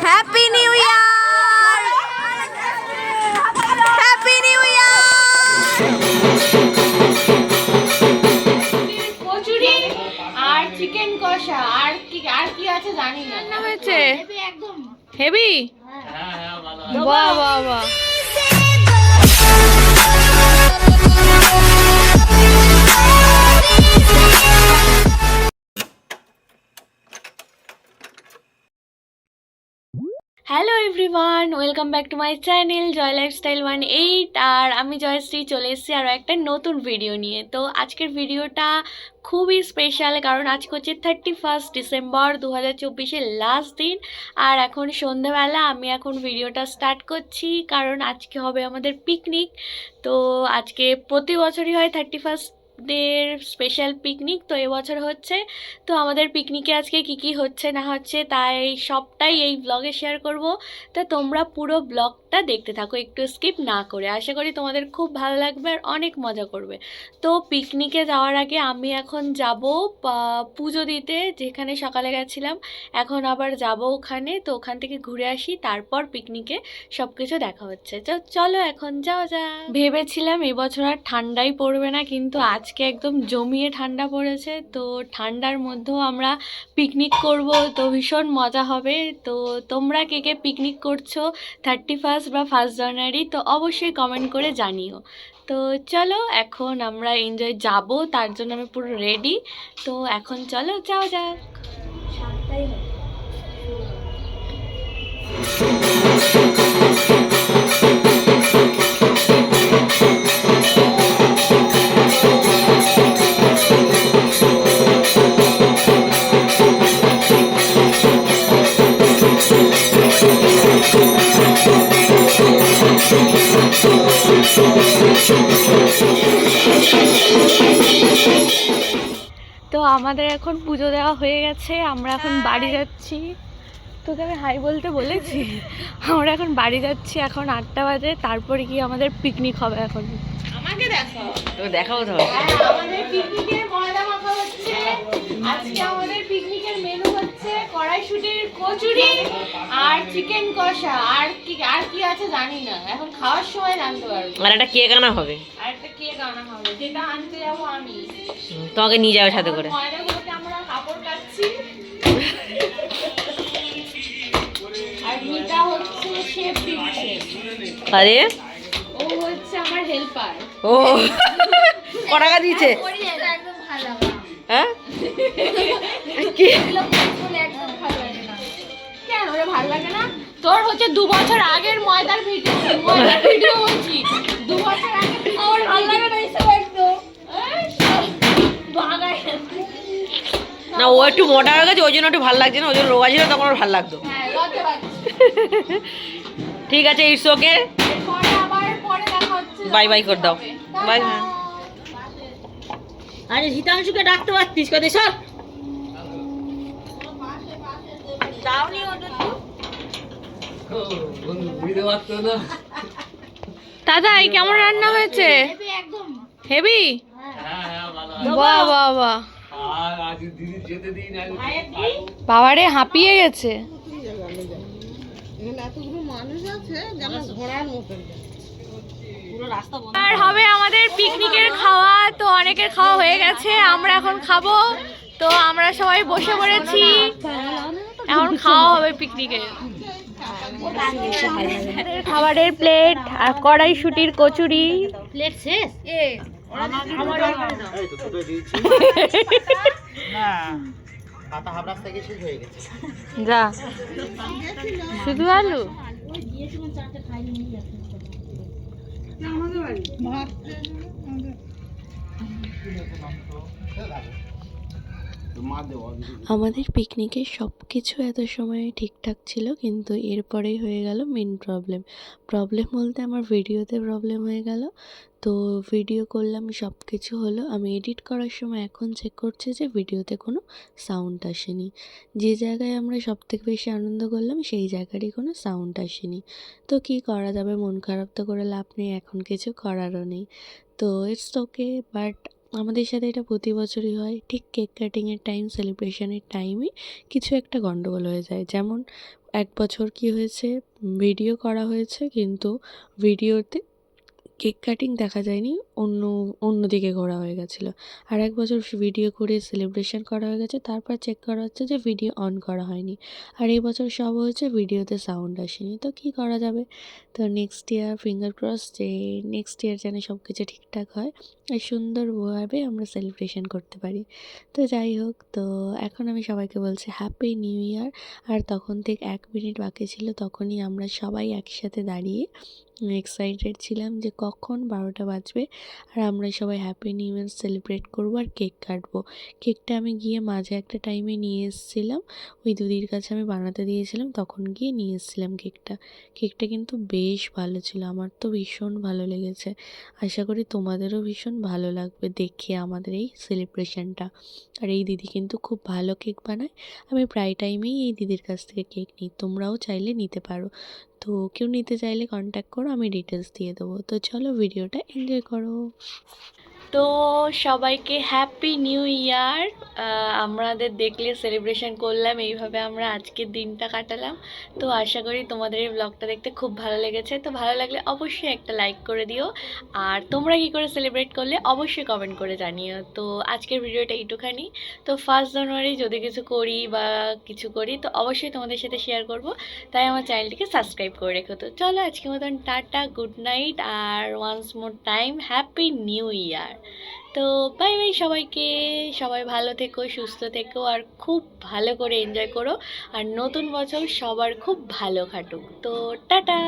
Happy new year, happy new year. Kachori আর chicken কষা আর কি আছে জানি না। রান্না হয়েছে হেভি। বাহ বাহ বাহ। Hello everyone, welcome back to my channel Joy lifestyle 18। আর আমি জয়শ্রী চলে এসেছি আরও একটা নতুন ভিডিও নিয়ে। তো আজকের ভিডিওটা খুবই স্পেশাল, কারণ আজকে হচ্ছে 31 ডিসেম্বর 2024-এর লাস্ট দিন। আর এখন সন্ধ্যাবেলা আমি এখন ভিডিওটা স্টার্ট করছি, কারণ আজকে হবে আমাদের পিকনিক। তো আজকে প্রতি বছরই হয় 31 ডের স্পেশাল পিকনিক, তো এবছর হচ্ছে। তো আমাদের পিকনিকে আজকে কি হচ্ছে না হচ্ছে তাই সবটাই এই ব্লগে শেয়ার করব। তো তোমরা পুরো ব্লগটা দেখতে থাকো, একটু স্কিপ না করে। আশা করি তোমাদের খুব ভালো লাগবে আর অনেক মজা করবে। তো পিকনিকে যাওয়ার আগে আমি এখন যাব পুজো দিতে, যেখানে সকালে গেছিলাম। এখন আবার যাব ওখানে, তো ওখান থেকে ঘুরে আসি, তারপর পিকনিকে সব কিছু দেখা হচ্ছে। তো চলো এখন যাওয়া যাক। ভেবেছিলাম এবছর আর ঠান্ডাই পড়বে না, কিন্তু আজকে একদম জমিয়ে ঠান্ডা পড়েছে। তো ঠান্ডার মধ্যেও আমরা পিকনিক করব, তো ভীষণ মজা হবে। তো তোমরা কে কে পিকনিক করছো 31 বা 1 জানুয়ারি, তো অবশ্যই কমেন্ট করে জানিও। তো চলো এখন আমরা এনজয় যাব, তার জন্য আমি পুরো রেডি। তো এখন চলো যাওয়া যাক। তো আমাদের এখন পুজো দেওয়া হয়ে গেছে, আমরা এখন বাড়ি যাচ্ছি। তোকে আমি হাই বলতে বলেছি। আমরা এখন বাড়ি যাচ্ছি, এখন 8টা বাজে। তারপরে কি আমাদের পিকনিক হবে এখন। আমাকে দেখো, তোকে দেখাবো তো। আমাদের পিকনিকের ময়দা মাখা হচ্ছে। আজকে আমাদের পিকনিকের মেনু হচ্ছে কড়াইশুটির কচুরি আর চিকেন কষা আর কি আছে জানি না, এখন খাওয়ার সময় জানতে পারবো। আর একটা কেক আনা হবে, আর একটা কেক আনা হবে, যেটা আনতে যাবো আমি। তোমাকে নিয়ে যাবে সাথে করে। ময়দাগুলোকে আমরা কাপড় কাচ্ছি। আর মিটা হচ্ছে শেফ দিচ্ছে। আরে ও হচ্ছে আমার হেল্পার। ও ক টাকা দিয়েছে? একদম ভালো লাগে না। হ্যাঁ কি একদম ভালো লাগে না। কেন রে ভালো লাগে না? তোর হচ্ছে 2 বছর আগের ময়দার ভিডিও হচ্ছে। 2 বছর আগে আমার ভালো লাগে না এসব একদম। না, ও একটু মোটা হয়ে গেছে, ওই জন্য একটু ভালো লাগছে না। ওই জন্য রোগা ছিল, তখন ওর ভালো লাগতো। হ্যাঁ, লজ্জা পাচ্ছি। ঠিক আছে, ইটস ওকে। পরে দেখা হচ্ছে। বাই বাই করে দাও। বাই। টাটা। আরে হিতাংশুকে ডাকতে পারতিস, কত সব যাওনি ওটা তো। দাদা এই কেমন রান্না হয়েছে? হেভি। বাহ বাহ বাহ। বাবারে হাঁপিয়ে গেছে। আর হবে আমাদের পিকনিকের খাওয়া, তো অনেকের খাওয়া হয়ে গেছে, আমরা এখন খাবো। তো আমরা সবাই বসে পড়েছি, এখন খাওয়া হবে পিকনিকে। খাবারের প্লেট আর কড়াইশুটির কচুরি। প্লেট শেষ? যা শুধু আলু। আমাদের পিকনিকে সব কিছু এত সময় ঠিকঠাক ছিল, কিন্তু এরপরেই হয়ে গেল মেন প্রবলেম। বলতে আমার ভিডিওতে প্রবলেম হয়ে গেল। তো ভিডিও করলাম, সব কিছু হলো, আমি এডিট করার সময় এখন চেক করছি যে ভিডিওতে কোনো সাউন্ড আসেনি। যে জায়গায় আমরা সবথেকে বেশি আনন্দ করলাম সেই জায়গারই কোনো সাউন্ড আসেনি। তো কি করা যাবে, মন খারাপ তো করে লাভ নেই, এখন কিছু করারও নেই। তো ইটস ওকে। বাট আমাদের সাথে এটা প্রতি বছরই হয়, ঠিক কেক কাটিংয়ের টাইম, সেলিব্রেশনের টাইমে কিছু একটা গণ্ডগোল হয়ে যায়। যেমন এক বছর কি হয়েছে, ভিডিও করা হয়েছে কিন্তু ভিডিওতে কেক কাটিং দেখা যায়নি, অন্যদিকে করা হয়ে গেছিলো। আর এক বছর ভিডিও করে সেলিব্রেশন করা হয়ে গেছে, তারপর চেক করা হচ্ছে যে ভিডিও অন করা হয়নি। আর এই বছর সব হয়েছে, ভিডিওতে সাউন্ড আসেনি। তো কী করা যাবে? তো নেক্সট ইয়ার ফিঙ্গার ক্রস যে নেক্সট ইয়ার যেন সব কিছু ঠিকঠাক হয় আর সুন্দরভাবে আমরা সেলিব্রেশন করতে পারি। তো যাই হোক, তো এখন আমি সবাইকে বলছি হ্যাপি নিউ ইয়ার। আর তখন থেকে 1 মিনিট বাকি ছিল, তখনই আমরা সবাই একসাথে দাঁড়িয়ে এক্সাইটেড ছিলাম যে কখন 12টা বাজবে আর আমরা সবাই হ্যাপি নিউ ইয়ার সেলিব্রেট করবো আর কেক কাটবো। কেকটা আমি গিয়ে মাঝে একটা টাইমে নিয়ে এসেছিলাম, ওই দিদির কাছে আমি বানাতে দিয়েছিলাম, তখন গিয়ে নিয়ে এসেছিলাম কেকটা। কেকটা কিন্তু বেশ ভালো ছিল, আমার তো ভীষণ ভালো লেগেছে। আশা করি তোমাদেরও ভীষণ ভালো লাগবে দেখে আমাদের এই সেলিব্রেশনটা। আর এই দিদি কিন্তু খুব ভালো কেক বানায়, আমি প্রায় টাইমেই এই দিদির কাছ থেকে কেক নিই, তোমরাও চাইলে নিতে পারো। তো কেউ নিতে চাইলে কন্ট্যাক্ট করো, আমি ডিটেলস দিয়ে দেবো। তো চলো ভিডিওটা এনজয় করো। তো সবাইকে হ্যাপি নিউ ইয়ার। আমাদের দেখলে সেলিব্রেশন করলাম, এইভাবে আমরা আজকের দিনটা কাটালাম। তো আশা করি তোমাদের এই ব্লগটা দেখতে খুব ভালো লেগেছে। তো ভালো লাগলে অবশ্যই একটা লাইক করে দিও, আর তোমরা কী করে সেলিব্রেট করলে অবশ্যই কমেন্ট করে জানিও। তো আজকের ভিডিওটা এইটুখানি। তো 1 জানুয়ারি যদি কিছু করি বা কিছু করি তো অবশ্যই তোমাদের সাথে শেয়ার করব, তাই আমার চ্যানেলটিকে সাবস্ক্রাইব করে রেখো। তো চলো আজকের মতন টাটা, গুড নাইট, আর once more time happy new year. তো বাই বাই সবাইকে, সবাই ভালো থেকো, সুস্থ থেকো, আর খুব ভালো করে এনজয় করো। আর নতুন বছর সবার খুব ভালো কাটুক। তো টাটা।